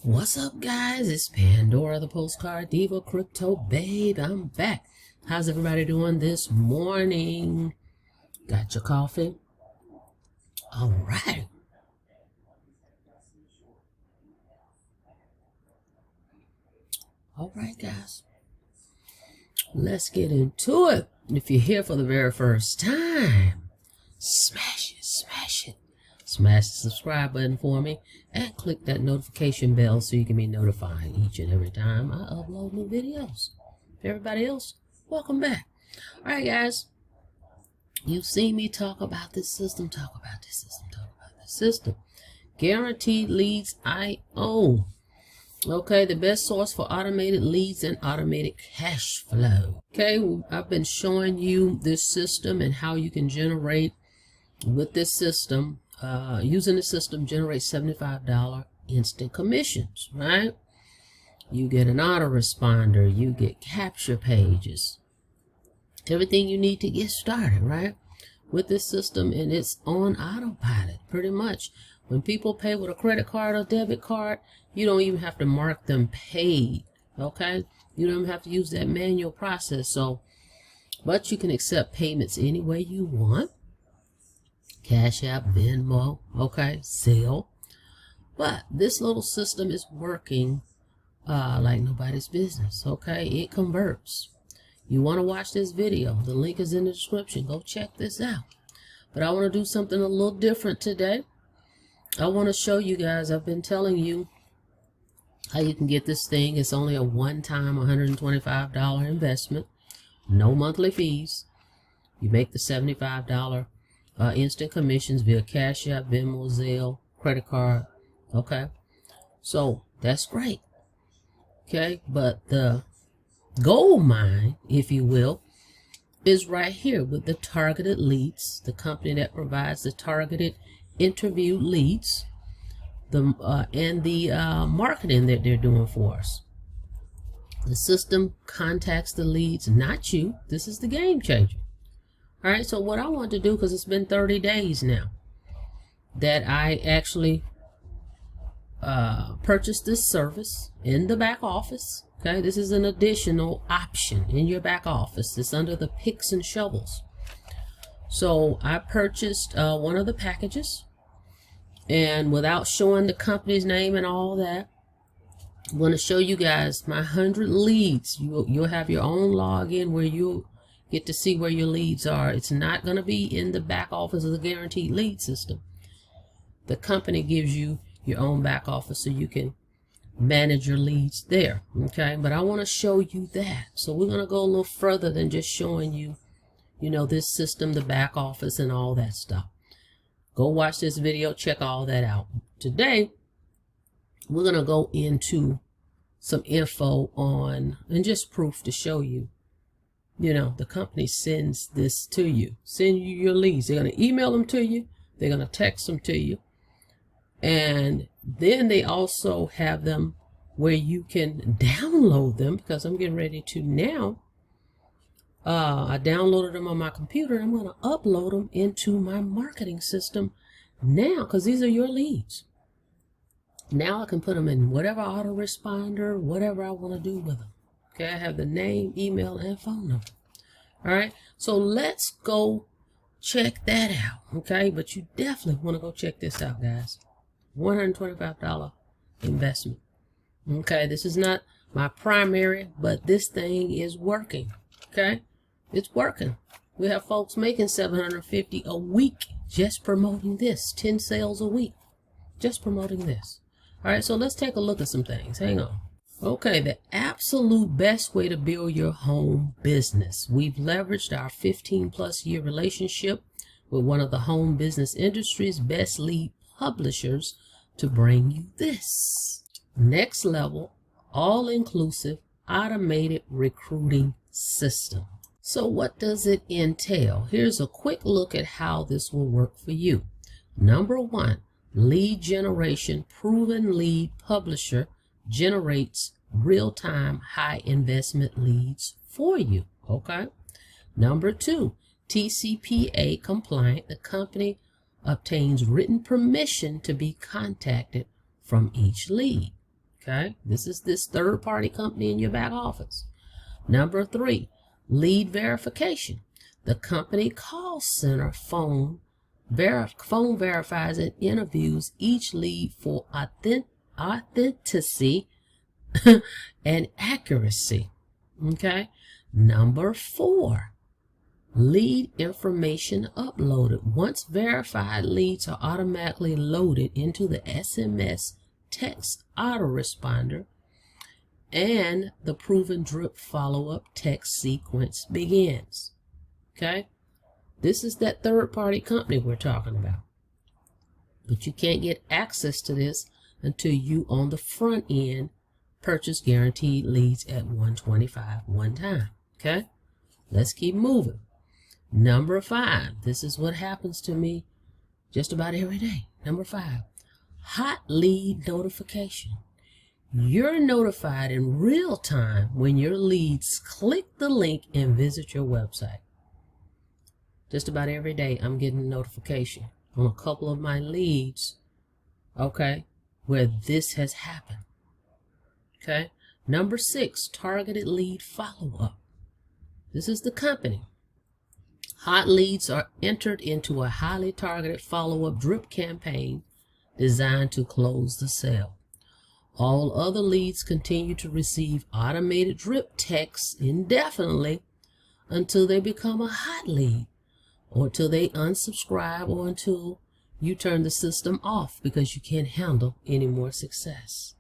What's up, guys? It's Pandora, the Postcard Diva, Crypto Babe. I'm back. How's everybody doing this morning? Got your coffee? All right. All right, guys. Let's get into it. If you're here for the very first time, smash it, smash it. Smash the subscribe button for me and click that notification bell so you can be notified each and every time I upload new videos. For everybody else, welcome back. All right, guys. You've seen me talk about this system, talk about this system. Guaranteed Leads IO. Okay, the best source for automated leads and automated cash flow. Okay, I've been showing you this system and how you can generate with this system. Using the system, generate $75 instant commissions, right? You get an autoresponder, you get capture pages, everything you need to get started, right? With this system, and it's on autopilot, pretty much. When people pay with a credit card or debit card, you don't even have to mark them paid, okay? You don't have to use that manual process, but you can accept payments any way you want. Cash App, Venmo, okay, Zelle. But this little system is working like nobody's business, okay? It converts. You want to watch this video, the link is in the description. Go check this out. But I want to do something a little different today. I want to show you guys, I've been telling you how you can get this thing. It's only a one-time $125 investment, no monthly fees. You make the $75 instant commissions via Cash App, Venmo, Zelle, credit card. Okay, so that's great. Okay, but the gold mine, if you will, is right here with the targeted leads, the company that provides the targeted interview leads, and the marketing that they're doing for us. The system contacts the leads, not you. This is the game changer. All right, so what I want to do, because it's been 30 days now that I actually purchased this service in the back office. Okay, this is an additional option in your back office. It's under the picks and shovels. So I purchased one of the packages, and without showing the company's name and all that, I'm going to show you guys my 100 leads. You'll have your own login where you'll get to see where your leads are. It's not going to be in the back office of the guaranteed lead system. The company gives you your own back office so you can manage your leads there. Okay, but I want to show you that. So we're going to go a little further than just showing you, this system, the back office and all that stuff. Go watch this video, check all that out. Today, we're going to go into some info on, and just proof to show you, the company sends this to you, send you your leads. They're going to email them to you. They're going to text them to you. And then they also have them where you can download them, because I'm getting ready to now. I downloaded them on my computer. And I'm going to upload them into my marketing system now, because these are your leads. Now I can put them in whatever autoresponder, whatever I want to do with them. Okay, I have the name, email, and phone number. All right, so let's go check that out. Okay, but you definitely want to go check this out, guys. $125 investment. Okay, this is not my primary, but this thing is working. Okay, it's working. We have folks making $750 a week just promoting this. 10 sales a week just promoting this. All right, so let's take a look at some things. Hang on. Okay, the absolute best way to build your home business. We've leveraged our 15+ year relationship with one of the home business industry's best lead publishers to bring you this next level, all-inclusive, automated recruiting system. So what does it entail? Here's a quick look at how this will work for you. Number one, lead generation. Proven lead publisher generates real-time high investment leads for you. Okay. Number two, TCPA compliant. The company obtains written permission to be contacted from each lead. Okay, this is this third-party company in your back office. Number 3, lead verification. The company call center phone verifies and interviews each lead for authenticity and accuracy. Okay. Number 4, lead information uploaded. Once verified leads are automatically loaded into the SMS text autoresponder, and the proven drip follow-up text sequence begins. Okay, this is that third-party company we're talking about. But you can't get access to this until you, on the front end, purchase guaranteed leads at $125 one time. Okay, let's keep moving. Number 5, this is what happens to me just about every day. Number 5, hot lead notification. You're notified in real time when your leads click the link and visit your website. Just about every day I'm getting a notification on a couple of my leads, okay, where this has happened. Okay. Number 6, targeted lead follow-up. This is the company. Hot leads are entered into a highly targeted follow-up drip campaign designed to close the sale. All other leads continue to receive automated drip texts indefinitely until they become a hot lead, or until they unsubscribe, or until you turn the system off because you can't handle any more success.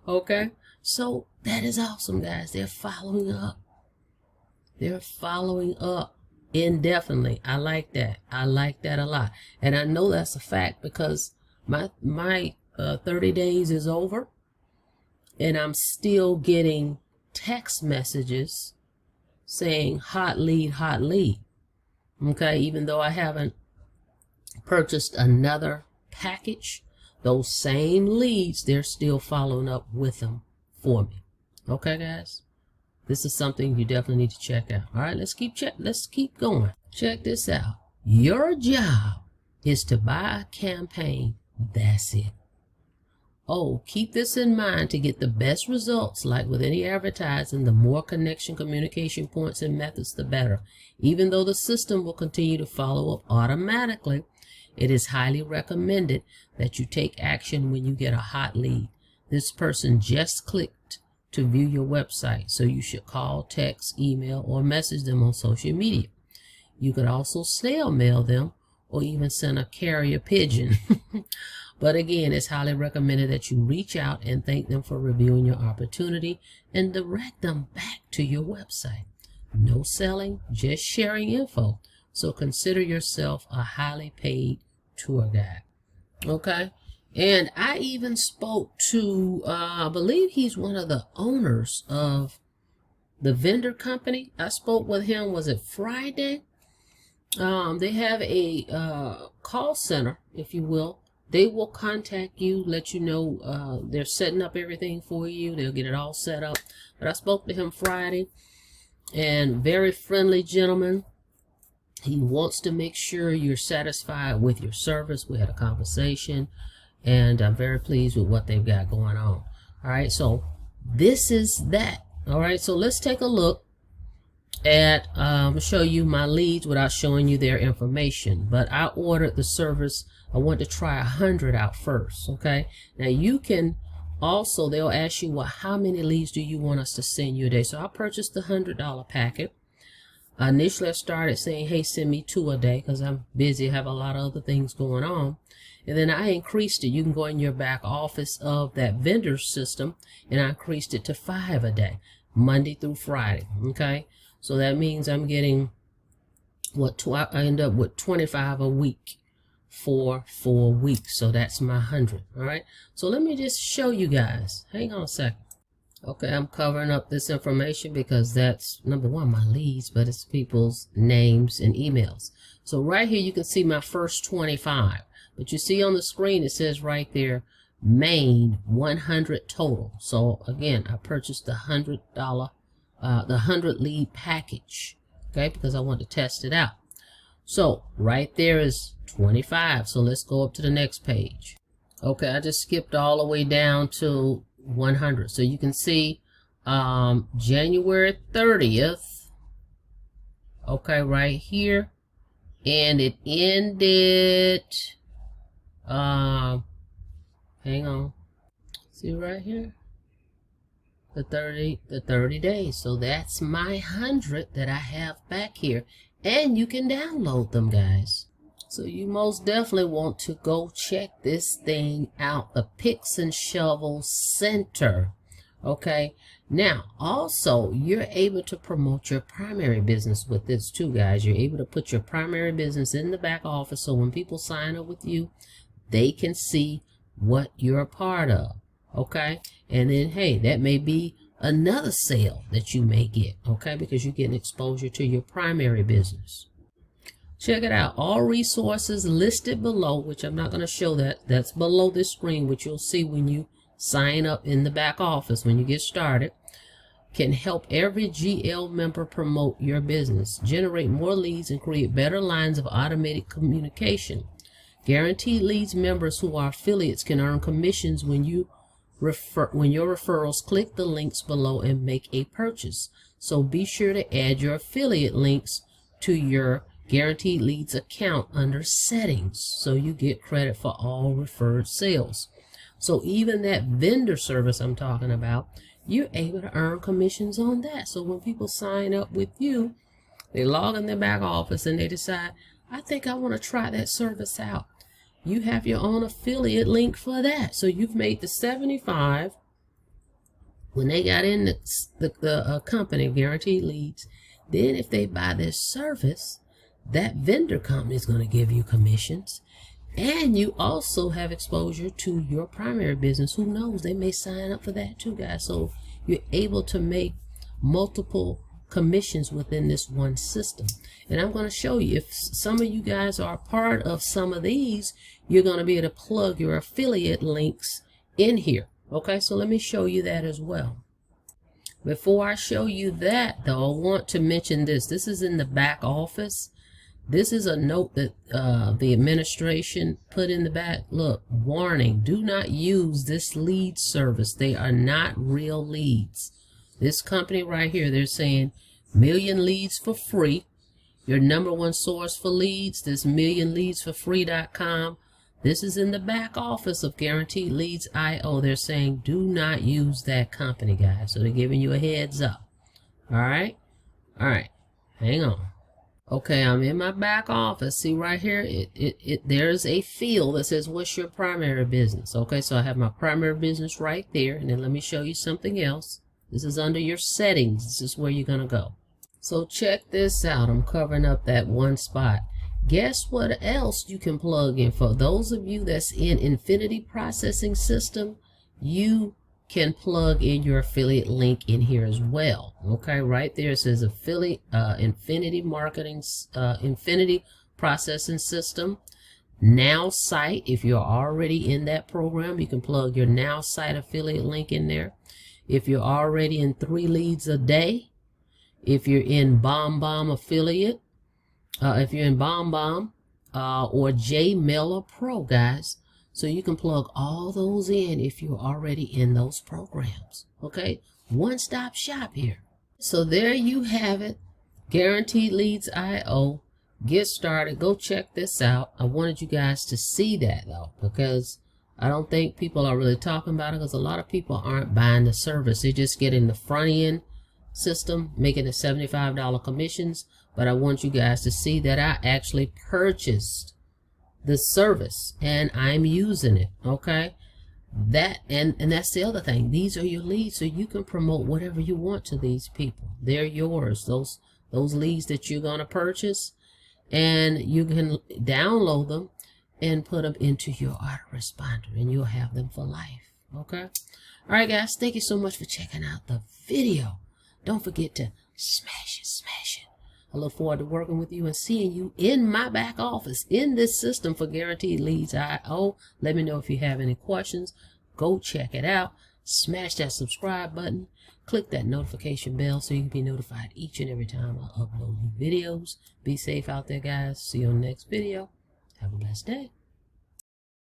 Okay, so that is awesome, guys. They're following up. They're following up indefinitely. I like that. I like that a lot. And I know that's a fact because my 30 days is over and I'm still getting text messages saying hot lead, hot lead. Okay, even though I haven't purchased another package, those same leads, they're still following up with them for me. Okay, guys, this is something you definitely need to check out. All right, let's keep going. Check this out. Your job is to buy a campaign. That's it. Oh, keep this in mind. To get the best results, like with any advertising, the more connection, communication points, and methods, the better. Even though the system will continue to follow up automatically, it is highly recommended that you take action when you get a hot lead. This person just clicked to view your website, so you should call, text, email, or message them on social media. You could also snail mail them or even send a carrier pigeon. But again, it's highly recommended that you reach out and thank them for reviewing your opportunity and direct them back to your website. No selling, just sharing info. So consider yourself a highly paid tour guide. Okay. And I even spoke to, I believe he's one of the owners of the vendor company. I spoke with him, was it Friday? They have a call center, if you will. They will contact you, let you know they're setting up everything for you. They'll get it all set up. But I spoke to him Friday, and very friendly gentleman. He wants to make sure you're satisfied with your service. We had a conversation, and I'm very pleased with what they've got going on. All right, so this is that. All right, so let's take a look at show you my leads without showing you their information. But I ordered the service. I want to try 100 out first. Okay, now you can also, they'll ask you, well, how many leads do you want us to send you a day? So I purchased the $100 packet. Initially I started saying, hey, send me 2 a day because I'm busy, have a lot of other things going on. And then I increased it. You can go in your back office of that vendor system, and I increased it to 5 a day, Monday through Friday. Okay, so that means I'm getting I end up with 25 a week for 4 weeks. So that's my 100. All right, so let me just show you guys. Hang on a second. Okay, I'm covering up this information because that's, number one, my leads, but it's people's names and emails. So right here you can see my first 25, but you see on the screen it says right there, Maine 100 total. So again, I purchased the $100 the 100 lead package, okay, because I want to test it out. So right there is 25. So let's go up to the next page. Okay, I just skipped all the way down to 100. So you can see January 30th, okay, right here. And it ended, hang on, see right here, the 30 days. So that's my 100 that I have back here. And you can download them, guys. So you most definitely want to go check this thing out, the Picks and Shovel Center. Okay, now also you're able to promote your primary business with this too, guys. You're able to put your primary business in the back office, so when people sign up with you, they can see what you're a part of. Okay, and then hey, that may be another sale that you may get, okay, because you're getting exposure to your primary business. Check it out. All resources listed below, which I'm not going to show that. That's below this screen, which you'll see when you sign up in the back office when you get started, can help every GL member promote your business, generate more leads, and create better lines of automated communication. Guaranteed Leads members who are affiliates can earn commissions when your referrals click the links below and make a purchase. So be sure to add your affiliate links to your Guaranteed Leads account under settings, so you get credit for all referred sales. So even that vendor service I'm talking about, you're able to earn commissions on that. So when people sign up with you, they log in their back office and they decide, I think I want to try that service out. You have your own affiliate link for that. So you've made the 75 when they got in the company, Guaranteed Leads. Then if they buy this service, that vendor company is going to give you commissions, and you also have exposure to your primary business. Who knows, they may sign up for that too, guys. So you're able to make multiple commissions within this one system. And I'm going to show you, if some of you guys are part of some of these, you're going to be able to plug your affiliate links in here. Okay, so let me show you that as well. Before I show you that though, I want to mention this. This is in the back office. This is a note that the administration put in the back. Look, warning, do not use this lead service. They are not real leads. This company right here, they're saying million leads for free. Your #1 source for leads, this millionleadsforfree.com. This is in the back office of Guaranteed Leads IO. They're saying do not use that company, guys. So they're giving you a heads up. All right. Hang on. Okay, I'm in my back office. See right here, there's a field that says what's your primary business. Okay, so I have my primary business right there, and then let me show you something else. This is under your settings. This is where you're gonna go. So check this out. I'm covering up that one spot. Guess what else you can plug in? For those of you that's in Infinity Processing System, you can plug in your affiliate link in here as well. Okay, right there it says affiliate Infinity Processing System. Now Site, if you're already in that program, you can plug your Now Site affiliate link in there. If you're already in 3 leads a day, if you're in BombBomb affiliate, if you're in BombBomb or JMailer Pro, guys. So you can plug all those in if you're already in those programs. Okay, one-stop shop here. So there you have it. Guaranteed Leads IO. Get started. Go check this out. I wanted you guys to see that though, because I don't think people are really talking about it, because a lot of people aren't buying the service. They're just getting the front end system, making the $75 commissions. But I want you guys to see that I actually purchased the service and I'm using it. Okay, that and that's the other thing. These are your leads, so you can promote whatever you want to these people. They're yours. Those leads that you're going to purchase, and you can download them and put them into your autoresponder, and you'll have them for life. Okay, all right guys, thank you so much for checking out the video. Don't forget to smash it. I look forward to working with you and seeing you in my back office in this system for Guaranteed Leads IO. Let me know if you have any questions. Go check it out. Smash that subscribe button. Click that notification bell so you can be notified each and every time I upload new videos. Be safe out there, guys. See you on the next video. Have a blessed day.